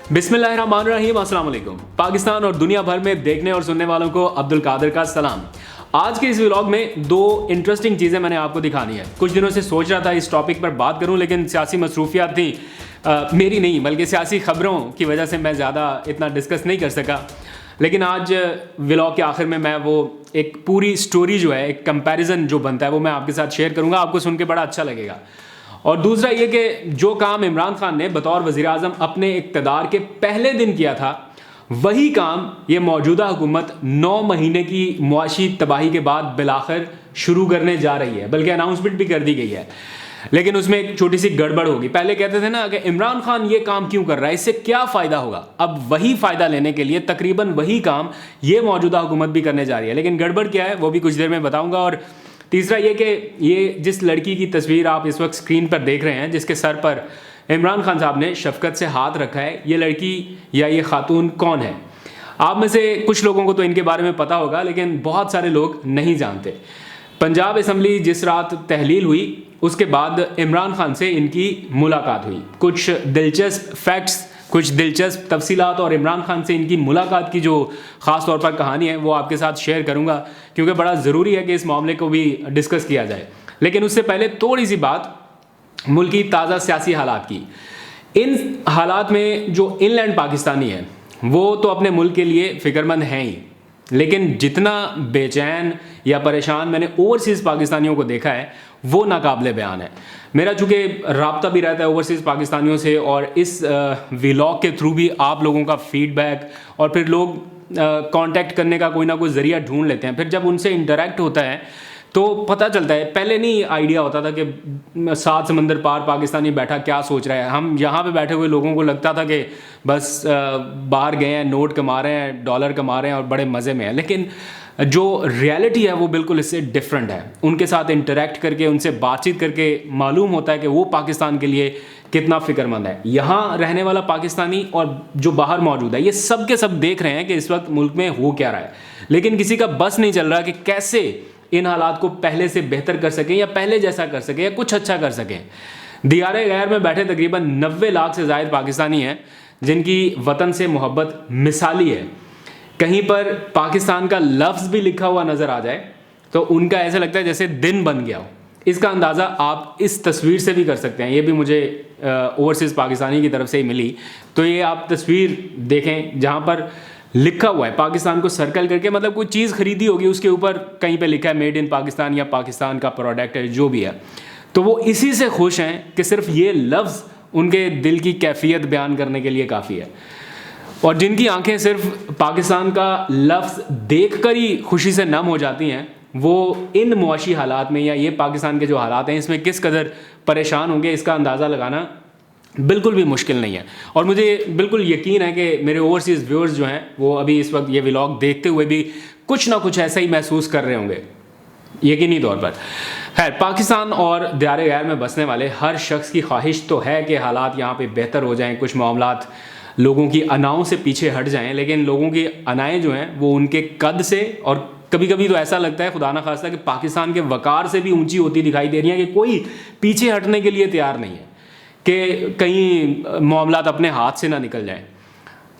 बिस्मिल्लाहिर्रहमानिर्रहीम, अस्सलाम वालेकुम। पाकिस्तान और दुनिया भर में देखने और सुनने वालों को अब्दुल कादिर का सलाम। आज के इस व्लॉग में दो इंटरेस्टिंग चीज़ें मैंने आपको दिखानी है। कुछ दिनों से सोच रहा था इस टॉपिक पर बात करूं, लेकिन सियासी मसरूफियात थी, मेरी नहीं बल्कि सियासी खबरों की वजह से मैं ज़्यादा इतना डिस्कस नहीं कर सका। लेकिन आज व्लॉग के आखिर में मैं वो एक पूरी स्टोरी जो है, एक कंपैरिजन जो बनता है, वो मैं आपके साथ शेयर करूँगा। आपको सुन के बड़ा अच्छा लगेगा। और दूसरा ये कि जो काम इमरान खान ने बतौर वज़ीर-ए-आज़म अपने इक़्तिदार के पहले दिन किया था, वही काम ये मौजूदा हुकूमत 9 महीने की मुआशी तबाही के बाद बिलाखिर शुरू करने जा रही है, बल्कि अनाउंसमेंट भी कर दी गई है। लेकिन उसमें एक छोटी सी गड़बड़ होगी। पहले कहते थे ना कि इमरान खान ये काम क्यों कर रहा है, इससे क्या फ़ायदा होगा। अब वही फ़ायदा लेने के लिए तकरीबन वही काम ये मौजूदा हुकूमत भी करने जा रही है। लेकिन गड़बड़ क्या है वो भी कुछ देर में बताऊँगा। और तीसरा ये कि ये जिस लड़की की तस्वीर आप इस वक्त स्क्रीन पर देख रहे हैं, जिसके सर पर इमरान खान साहब ने शफकत से हाथ रखा है, ये लड़की या ये खातून कौन है? आप में से कुछ लोगों को तो इनके बारे में पता होगा, लेकिन बहुत सारे लोग नहीं जानते। पंजाब असम्बली जिस रात तहलील हुई, उसके बाद इमरान खान से इनकी मुलाकात हुई। कुछ दिलचस्प फैक्ट्स, कुछ दिलचस्प तफसीलात और इमरान खान से इनकी मुलाकात की जो ख़ास तौर पर कहानी है वो आपके साथ शेयर करूंगा, क्योंकि बड़ा ज़रूरी है कि इस मामले को भी डिस्कस किया जाए। लेकिन उससे पहले थोड़ी सी बात मुल्क की ताज़ा सियासी हालात की। इन हालात में जो इनलैंड पाकिस्तानी है वो तो अपने मुल्क के लिए फ़िक्रमंद हैं ही, लेकिन जितना बेचैन या परेशान मैंने ओवरसीज़ पाकिस्तानियों को देखा है वो नाकाबिले बयान है। मेरा चूँकि राब्ता भी रहता है ओवरसीज़ पाकिस्तानियों से, और इस व्लॉग के थ्रू भी आप लोगों का फीडबैक, और फिर लोग कांटेक्ट करने का कोई ना कोई ज़रिया ढूंढ लेते हैं। फिर जब उनसे इंटरेक्ट होता है तो पता चलता है। पहले नहीं आइडिया होता था कि 7 समंदर पार पाकिस्तानी बैठा क्या सोच रहा है। हम यहाँ पे बैठे हुए लोगों को लगता था कि बस बाहर गए हैं, नोट कमा रहे हैं, डॉलर कमा रहे हैं और बड़े मज़े में हैं। लेकिन जो रियलिटी है वो बिल्कुल इससे डिफरेंट है। उनके साथ इंटरेक्ट करके, उनसे बातचीत करके मालूम होता है कि वो पाकिस्तान के लिए कितना फ़िक्रमंद है। यहाँ रहने वाला पाकिस्तानी और जो बाहर मौजूद है, ये सब के सब देख रहे हैं कि इस वक्त मुल्क में हो क्या रहा है, लेकिन किसी का बस नहीं चल रहा कि कैसे इन हालात को पहले से बेहतर कर सकें, या पहले जैसा कर सकें, या कुछ अच्छा कर सकें। दियारे गैर में बैठे तकरीबन 90 लाख से ज़ायद पाकिस्तानी हैं जिनकी वतन से मोहब्बत मिसाली है। कहीं पर पाकिस्तान का लफ्ज़ भी लिखा हुआ नज़र आ जाए तो उनका ऐसा लगता है जैसे दिन बन गया हो। इसका अंदाज़ा आप इस तस्वीर से भी कर सकते हैं। ये भी मुझे ओवरसीज़ पाकिस्तानी की तरफ से ही मिली। तो ये आप तस्वीर देखें जहाँ पर लिखा हुआ है पाकिस्तान को सर्कल करके, मतलब कोई चीज़ खरीदी होगी उसके ऊपर कहीं पे लिखा है मेड इन पाकिस्तान या पाकिस्तान का प्रोडक्ट है, जो भी है। तो वो इसी से खुश हैं कि सिर्फ ये लफ्ज़ उनके दिल की कैफियत बयान करने के लिए काफ़ी है। और जिनकी आंखें सिर्फ पाकिस्तान का लफ्ज़ देखकर ही खुशी से नम हो जाती हैं, वो इन मुआशी हालात में या ये पाकिस्तान के जो हालात हैं इसमें किस कदर परेशान होंगे, इसका अंदाज़ा लगाना बिल्कुल भी मुश्किल नहीं है। और मुझे बिल्कुल यकीन है कि मेरे ओवरसीज़ व्यूअर्स जो हैं वो अभी इस वक्त ये व्लॉग देखते हुए भी कुछ ना कुछ ऐसा ही महसूस कर रहे होंगे, यकीनी तौर पर। खैर, पाकिस्तान और दियारे गैर में बसने वाले हर शख्स की ख्वाहिश तो है कि हालात यहाँ पे बेहतर हो जाएँ, कुछ मामलात लोगों की अनाओं से पीछे हट जाएँ। लेकिन लोगों की अनाएँ जो हैं वो उनके कद से, और कभी कभी तो ऐसा लगता है खुदा ना खास्ता कि पाकिस्तान के वकार से भी ऊंची होती दिखाई दे रही हैं, कि कोई पीछे हटने के लिए तैयार नहीं है कि कहीं मामलात अपने हाथ से ना निकल जाएं।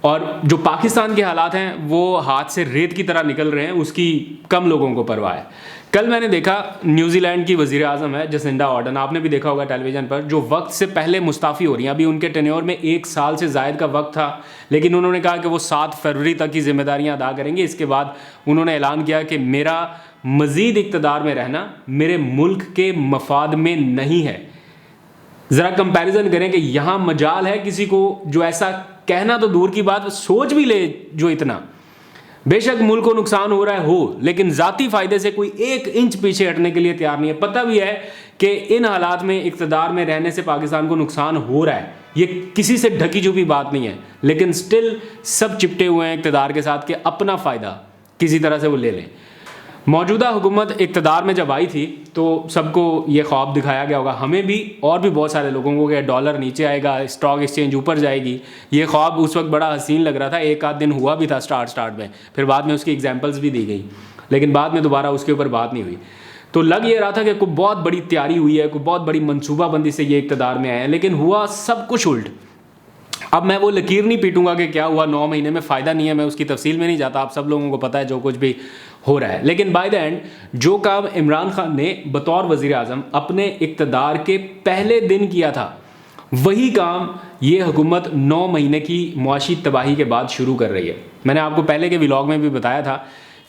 और जो पाकिस्तान के हालात हैं वो हाथ से रेत की तरह निकल रहे हैं, उसकी कम लोगों को परवाह है। कल मैंने देखा न्यूजीलैंड की वज़ीर-ए-आज़म है जसिंडा आर्डर्न, आपने भी देखा होगा टेलीविज़न पर, जो वक्त से पहले मुस्ताफ़ी हो रही हैं। अभी उनके टेन्योर में 1 साल से ज़ायद का वक्त था, लेकिन उन्होंने कहा कि वो 7 फरवरी तक की जिम्मेदारियां अदा करेंगे। इसके बाद उन्होंने ऐलान किया कि मेरा मज़ीद इक़्तिदार में रहना मेरे मुल्क के मफाद में नहीं है। ज़रा कंपैरिजन करें कि यहाँ मजाल है किसी को जो ऐसा कहना तो दूर की बात सोच भी ले, जो इतना बेशक मुल्क को नुकसान हो रहा है हो, लेकिन ज़ाती फ़ायदे से कोई 1 इंच पीछे हटने के लिए तैयार नहीं है। पता भी है कि इन हालात में इक़्तिदार में रहने से पाकिस्तान को नुकसान हो रहा है, ये किसी से ढकी छुपी बात नहीं है, लेकिन स्टिल सब चिपटे हुए हैं इक़्तिदार के साथ कि अपना फ़ायदा किसी तरह से वो ले लें। मौजूदा हुकूमत इक़्तिदार में जब आई थी तो सबको ये ख्वाब दिखाया गया होगा, हमें भी और भी बहुत सारे लोगों को, कि डॉलर नीचे आएगा, स्टॉक एक्सचेंज ऊपर जाएगी। ये ख्वाब उस वक्त बड़ा हसीन लग रहा था, एक आध दिन हुआ भी था स्टार्ट में, फिर बाद में उसकी एग्जांपल्स भी दी गई, लेकिन बाद में दोबारा उसके ऊपर बात नहीं हुई। तो लग ये रहा था कि कोई बहुत बड़ी तैयारी हुई है, कोई बहुत बड़ी मनसूबाबंदी से ये इक़्तिदार में आए हैं, लेकिन हुआ सब कुछ उल्ट। अब मैं वो लकीर नहीं पीटूंगा कि क्या हुआ 9 महीने में, फ़ायदा नहीं है, मैं उसकी तफसील में नहीं जाता, आप सब लोगों को पता है जो कुछ भी हो रहा है। लेकिन बाय द एंड जो काम इमरान खान ने बतौर वज़ीर आज़म अपने इक़्तिदार के पहले दिन किया था, वही काम ये हुकूमत 9 महीने की मुआशी तबाही के बाद शुरू कर रही है। मैंने आपको पहले के व्लॉग में भी बताया था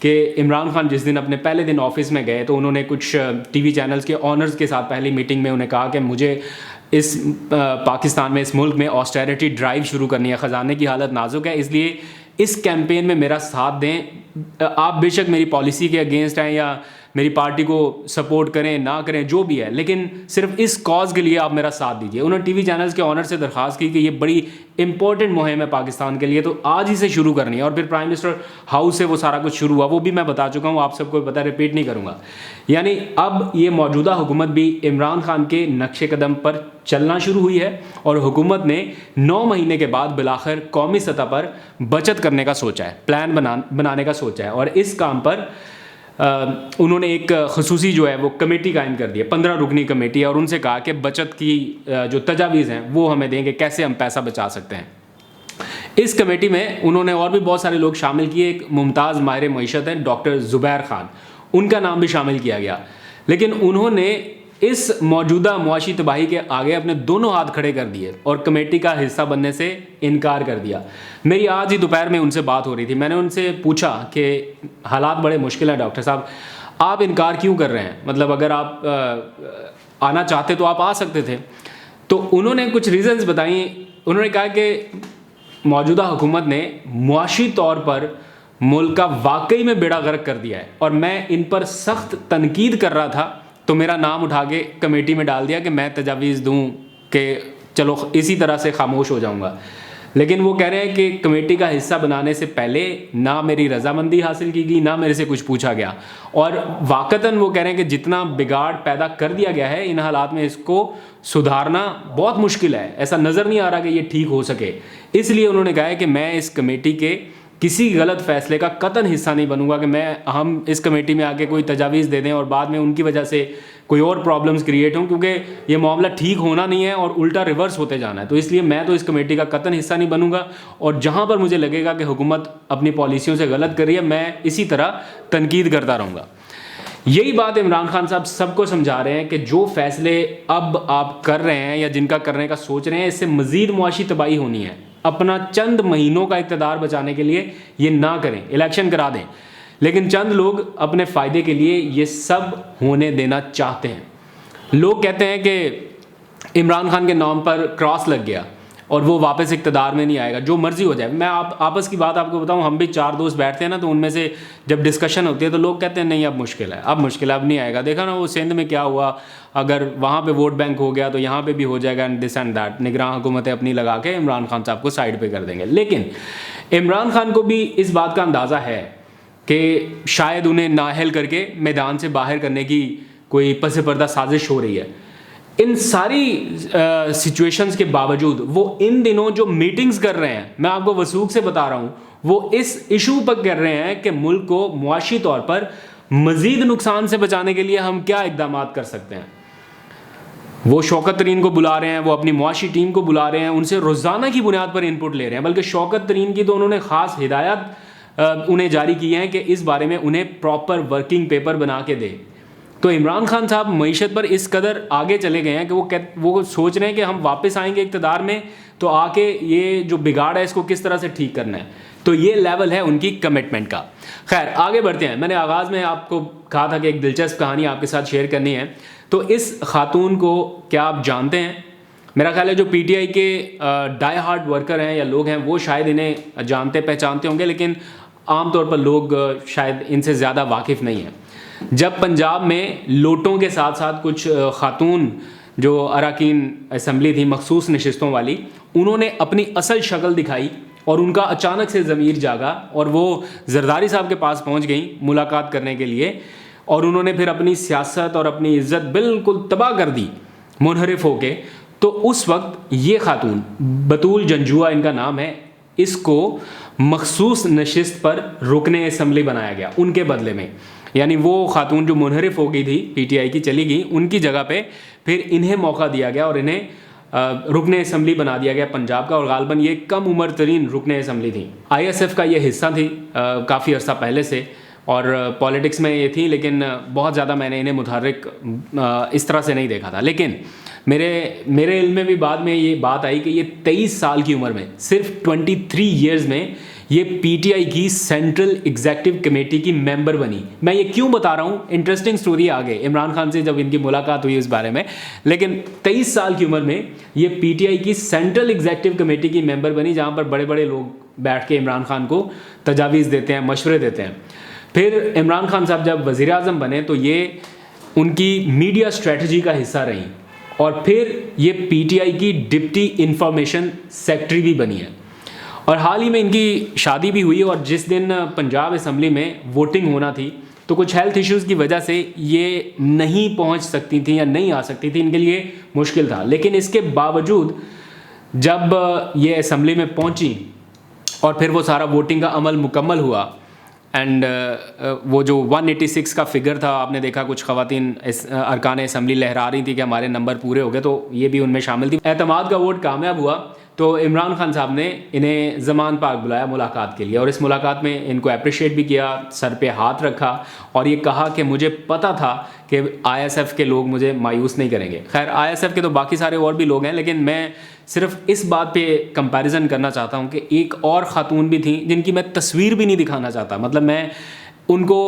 कि इमरान खान जिस दिन अपने पहले दिन ऑफिस में गए तो उन्होंने कुछ टीवी चैनल्स के ऑनर्स के साथ पहली मीटिंग में उन्हें कहा कि मुझे इस पाकिस्तान में, इस मुल्क में ऑस्टेरिटी ड्राइव शुरू करनी है, ख़जाने की हालत नाजुक है, इसलिए इस कैंपेन में मेरा साथ दें। आप बेशक मेरी पॉलिसी के अगेंस्ट हैं या मेरी पार्टी को सपोर्ट करें ना करें जो भी है, लेकिन सिर्फ इस कॉज के लिए आप मेरा साथ दीजिए। उन्होंने टीवी चैनल्स के ऑनर से दरख्वास्त की कि ये बड़ी इंपॉर्टेंट मुहिम है पाकिस्तान के लिए, तो आज ही से शुरू करनी है। और फिर प्राइम मिनिस्टर हाउस से वो सारा कुछ शुरू हुआ, वो भी मैं बता चुका हूँ, आप सबको पता है, रिपीट नहीं करूँगा। यानी अब ये मौजूदा हुकूमत भी इमरान खान के नक्शे कदम पर चलना शुरू हुई है और हुकूमत ने 9 महीने के बाद बिलाखिर कौमी सतह पर बचत करने का सोचा है, प्लान बनाने का सोचा है। और इस काम पर उन्होंने एक खसूसी जो है वो कमेटी कायम कर दी है, 15 रुकनी कमेटी है, और उनसे कहा कि बचत की जो तजावीज़ हैं वो हमें देंगे, कैसे हम पैसा बचा सकते हैं। इस कमेटी में उन्होंने और भी बहुत सारे लोग शामिल किए। एक मुमताज़ माहिर मईशत हैं डॉक्टर ज़ुबैर खान, उनका नाम भी शामिल किया गया। लेकिन उन्होंने इस मौजूदा मुआशी तबाही के आगे अपने दोनों हाथ खड़े कर दिए और कमेटी का हिस्सा बनने से इनकार कर दिया। मेरी आज ही दोपहर में उनसे बात हो रही थी, मैंने उनसे पूछा कि हालात बड़े मुश्किल हैं डॉक्टर साहब, आप इनकार क्यों कर रहे हैं, मतलब अगर आप आना चाहते तो आप आ सकते थे। तो उन्होंने कुछ रीज़न्स बताई। उन्होंने कहा कि मौजूदा हुकूमत ने मुआशी तौर पर मुल्क का वाकई में बेड़ा गर्क कर दिया है और मैं इन पर सख्त तनकीद कर रहा था, तो मेरा नाम उठा के कमेटी में डाल दिया कि मैं तजावीज़ दूं कि चलो इसी तरह से खामोश हो जाऊंगा। लेकिन वो कह रहे हैं कि कमेटी का हिस्सा बनाने से पहले ना मेरी रजामंदी हासिल की गई, ना मेरे से कुछ पूछा गया, और वाकतन वो कह रहे हैं कि जितना बिगाड़ पैदा कर दिया गया है इन हालात में, इसको सुधारना बहुत मुश्किल है, ऐसा नज़र नहीं आ रहा कि ये ठीक हो सके। इसलिए उन्होंने कहा है कि मैं इस कमेटी के किसी गलत फैसले का कतन हिस्सा नहीं बनूंगा कि हम इस कमेटी में आके कोई तजावीज़ दे दें और बाद में उनकी वजह से कोई और प्रॉब्लम्स क्रिएट हों, क्योंकि ये मामला ठीक होना नहीं है और उल्टा रिवर्स होते जाना है। तो इसलिए मैं तो इस कमेटी का कतन हिस्सा नहीं बनूंगा, और जहां पर मुझे लगेगा कि हुकूमत अपनी पॉलिसियों से गलत कर रही है, मैं इसी तरह तनकीद करता रहूँगा। यही बात इमरान खान साहब सबको समझा रहे हैं कि जो फैसले अब आप कर रहे हैं या जिनका करने का सोच रहे हैं, इससे मज़ीद मुआशी तबाही होनी है। अपना चंद महीनों का इक़्तिदार बचाने के लिए ये ना करें, इलेक्शन करा दें, लेकिन चंद लोग अपने फ़ायदे के लिए ये सब होने देना चाहते हैं। लोग कहते हैं कि इमरान खान के नाम पर क्रॉस लग गया और वो वापस इक़्तिदार में नहीं आएगा, जो मर्ज़ी हो जाए। मैं आपस की बात आपको बताऊं, हम भी 4 दोस्त बैठते हैं ना, तो उनमें से जब डिस्कशन होती है तो लोग कहते हैं नहीं अब मुश्किल है, अब मुश्किल है, अब नहीं आएगा। देखा ना वो सिंध में क्या हुआ, अगर वहाँ पे वोट बैंक हो गया तो यहाँ पे भी हो जाएगा, एंड दिस एंड दैट। निगरान हुकूमतें अपनी लगा के इमरान खान साहब को साइड पे कर देंगे। लेकिन इमरान खान को भी इस बात का अंदाज़ा है कि शायद उन्हें नाअहल करके मैदान से बाहर करने की कोई पस पर्दा साजिश हो रही है। इन सारी सिचुएशंस के बावजूद वो इन दिनों जो मीटिंग्स कर रहे हैं, मैं आपको वसूख से बता रहा हूँ, वो इस इशू पर कर रहे हैं कि मुल्क को मुआशी तौर पर मज़ीद नुकसान से बचाने के लिए हम क्या इक़दाम कर सकते हैं। वो शौकत तरीन को बुला रहे हैं, वो अपनी मुआशी टीम को बुला रहे हैं, उनसे रोज़ाना की बुनियाद पर इनपुट ले रहे हैं। बल्कि शौकत तरीन की तो उन्होंने ख़ास हिदायत उन्हें जारी की हैं कि इस बारे में उन्हें प्रॉपर वर्किंग पेपर बना के दे। तो इमरान खान साहब मईशत पर इस कदर आगे चले गए हैं कि वो सोच रहे हैं कि हम वापस आएंगे इक़्तिदार में तो आके ये जो बिगाड़ है इसको किस तरह से ठीक करना है। तो ये लेवल है उनकी कमिटमेंट का। खैर आगे बढ़ते हैं। मैंने आगाज़ में आपको कहा था कि एक दिलचस्प कहानी आपके साथ शेयर करनी है। तो इस खातून को क्या आप जानते हैं? मेरा ख्याल है जो पीटीआई के डाई हार्ड वर्कर हैं या लोग हैं वो शायद इन्हें जानते पहचानते होंगे, लेकिन आमतौर पर लोग शायद इनसे ज़्यादा वाकिफ़ नहीं हैं। जब पंजाब में लोटों के साथ साथ कुछ खातून जो अरकान असम्बली थी मखसूस नशिस्तों वाली, उन्होंने अपनी असल शक्ल दिखाई और उनका अचानक से ज़मीर जागा और वो जरदारी साहब के पास पहुंच गई मुलाकात करने के लिए, और उन्होंने फिर अपनी सियासत और अपनी इज़्ज़त बिल्कुल तबाह कर दी मुनहरिफ होके। तो उस वक्त ये खातून बतूल जंजुआ इनका नाम है, इसको मखसूस नशिस्त पर रुकने असम्बली बनाया गया उनके बदले में। यानी वो खातून जो मुनहरिफ हो गई थी पीटीआई की चली गई, उनकी जगह पे फिर इन्हें मौका दिया गया और इन्हें रुकने असम्बली बना दिया गया पंजाब का, और गालबन ये कम उम्र तरीन रुकने असम्बली थी। ISF का ये हिस्सा थी काफ़ी अर्सा पहले से, और पॉलिटिक्स में ये थी, लेकिन बहुत ज़्यादा मैंने इन्हें मुतहर्रिक इस तरह से नहीं देखा था। लेकिन मेरे इल्म में भी बाद में ये बात आई कि ये 23 साल की उम्र में, सिर्फ 23 ईयर्स में ये PTI की सेंट्रल एग्जीक्यूटिव कमेटी की मेंबर बनी। मैं ये क्यों बता रहा हूँ, इंटरेस्टिंग स्टोरी आगे इमरान खान से जब इनकी मुलाकात हुई उस बारे में। लेकिन 23 साल की उम्र में ये PTI की सेंट्रल एग्जीक्यूटिव कमेटी की मेंबर बनी, जहाँ पर बड़े बड़े लोग बैठ के इमरान खान को तजावीज़ देते हैं, मशवरे देते हैं। फिर इमरान खान साहब जब वज़ीर आज़म बने तो ये उनकी मीडिया स्ट्रेटजी का हिस्सा रही, और फिर ये PTI की डिप्टी इंफॉर्मेशन सेक्रेटरी भी बनी है। और हाल ही में इनकी शादी भी हुई, और जिस दिन पंजाब असम्बली में वोटिंग होना थी तो कुछ हेल्थ इश्यूज़ की वजह से ये नहीं पहुंच सकती थी या नहीं आ सकती थी, इनके लिए मुश्किल था। लेकिन इसके बावजूद जब ये असम्बली में पहुंची और फिर वो सारा वोटिंग का अमल मुकम्मल हुआ, एंड वो जो 186 का फिगर था, आपने देखा कुछ ख़वातीन अरकान असम्बली लहरा रही थी कि हमारे नंबर पूरे हो गए, तो ये भी उनमें शामिल थी। एतमाद का वोट कामयाब हुआ, तो इमरान खान साहब ने इन्हें ज़मान पार्क बुलाया मुलाकात के लिए, और इस मुलाकात में इनको अप्रिशिएट भी किया, सर पे हाथ रखा, और ये कहा कि मुझे पता था कि ISF के लोग मुझे मायूस नहीं करेंगे। खैर ISF के तो बाकी सारे और भी लोग हैं, लेकिन मैं सिर्फ इस बात पे कंपैरिजन करना चाहता हूँ कि एक और ख़ातून भी थी जिनकी मैं तस्वीर भी नहीं दिखाना चाहता, मतलब मैं उनको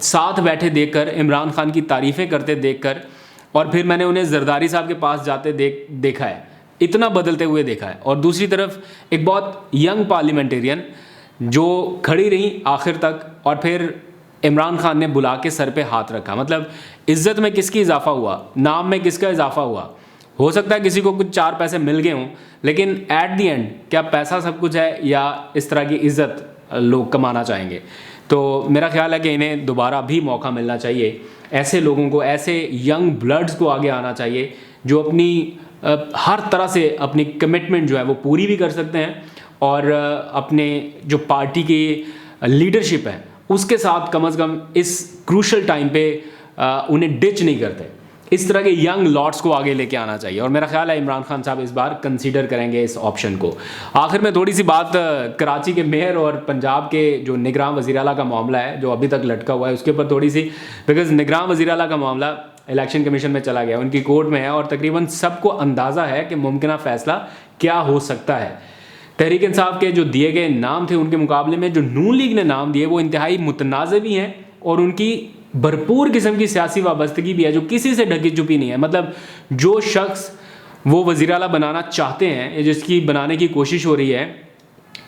साथ बैठे देखकर, इमरान खान की तारीफ़ें करते देखकर, और फिर मैंने उन्हें जरदारी साहब के पास जाते देखा है, इतना बदलते हुए देखा है। और दूसरी तरफ एक बहुत यंग पार्लियामेंटेरियन जो खड़ी रही आखिर तक, और फिर इमरान खान ने बुला के सर पे हाथ रखा। मतलब इज़्ज़त में किसकी इजाफा हुआ, नाम में किसका इजाफा हुआ। हो सकता है किसी को कुछ 4 पैसे मिल गए हों, लेकिन एट दी एंड क्या पैसा सब कुछ है, या इस तरह की इज़्ज़त लोग कमाना चाहेंगे। तो मेरा ख्याल है कि इन्हें दोबारा भी मौका मिलना चाहिए, ऐसे लोगों को, ऐसे यंग ब्लड्स को आगे आना चाहिए जो अपनी हर तरह से अपनी कमिटमेंट जो है वो पूरी भी कर सकते हैं, और अपने जो पार्टी की लीडरशिप है उसके साथ कम से कम इस क्रूशल टाइम पे उन्हें डिच नहीं करते। इस तरह के यंग लॉर्ड्स को आगे लेके आना चाहिए, और मेरा ख्याल है इमरान खान साहब इस बार कंसीडर करेंगे इस ऑप्शन को। आखिर में थोड़ी सी बात कराची के मेयर और पंजाब के जो निगरान वज़ीर आला का मामला है जो अभी तक लटका हुआ है उसके ऊपर थोड़ी सी, बिकॉज निगरान वज़ीर आला का मामला इलेक्शन कमीशन में चला गया, उनकी कोर्ट में है, और तकरीबन सबको अंदाज़ा है कि मुमकिन फ़ैसला क्या हो सकता है। तहरीक इंसाफ के जो दिए गए नाम थे उनके मुकाबले में जो नून लीग ने नाम दिए वो इंतहाई मुतनाज़ भी हैं, और उनकी भरपूर किस्म की सियासी वाबस्तगी भी है जो किसी से ढकी छुपी नहीं है। मतलब जो शख्स वो वज़ीर आला बनाना चाहते हैं, जिसकी बनाने की कोशिश हो रही है,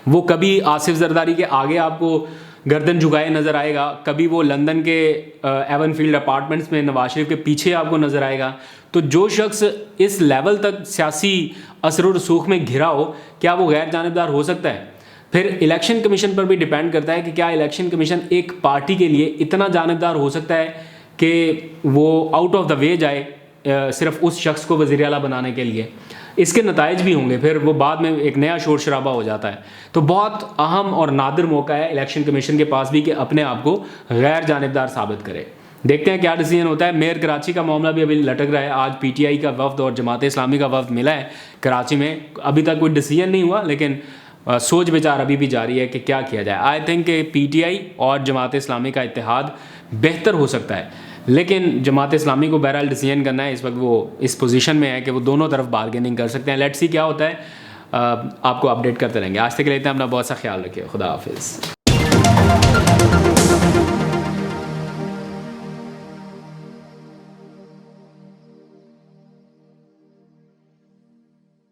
वो कभी आसिफ जरदारी के आगे आपको गर्दन झुकाए नज़र आएगा, कभी वो लंदन के एवनफील्ड अपार्टमेंट्स में नवाज शरीफ के पीछे आपको नज़र आएगा। तो जो शख्स इस लेवल तक सियासी असर और रसूख में घिरा हो, क्या वो गैर जानिबदार हो सकता है? फिर इलेक्शन कमीशन पर भी डिपेंड करता है कि क्या इलेक्शन कमीशन एक पार्टी के लिए इतना जानिबदार हो सकता है कि वो आउट ऑफ द वे जाए सिर्फ उस शख्स को वज़ीर आला बनाने के लिए। इसके नताइज भी होंगे, फिर वो बाद में एक नया शोर शराबा हो जाता है। तो बहुत अहम और नादिर मौका है इलेक्शन कमीशन के पास भी कि अपने आप को गैर जानिबदार साबित करे। देखते हैं क्या डिसीजन होता है। मेयर कराची का मामला भी अभी लटक रहा है। आज PTI का वफ्द और जमात इस्लामी का वफ्द मिला है कराची में, अभी तक कोई डिसीजन नहीं हुआ, लेकिन सोच विचार अभी भी जारी है कि क्या किया जाए। आई थिंक PTI और जमात इस्लामी का इत्तेहाद बेहतर हो सकता है, लेकिन जमात इस्लामी को बहरहाल डिसीजन करना है। इस वक्त वो इस पोजीशन में है कि वो दोनों तरफ बारगेनिंग कर सकते हैं। लेट्स सी क्या होता है, आपको अपडेट करते रहेंगे। आज तक के लिए अपना बहुत सा ख्याल रखिए। खुदा हाफिज़।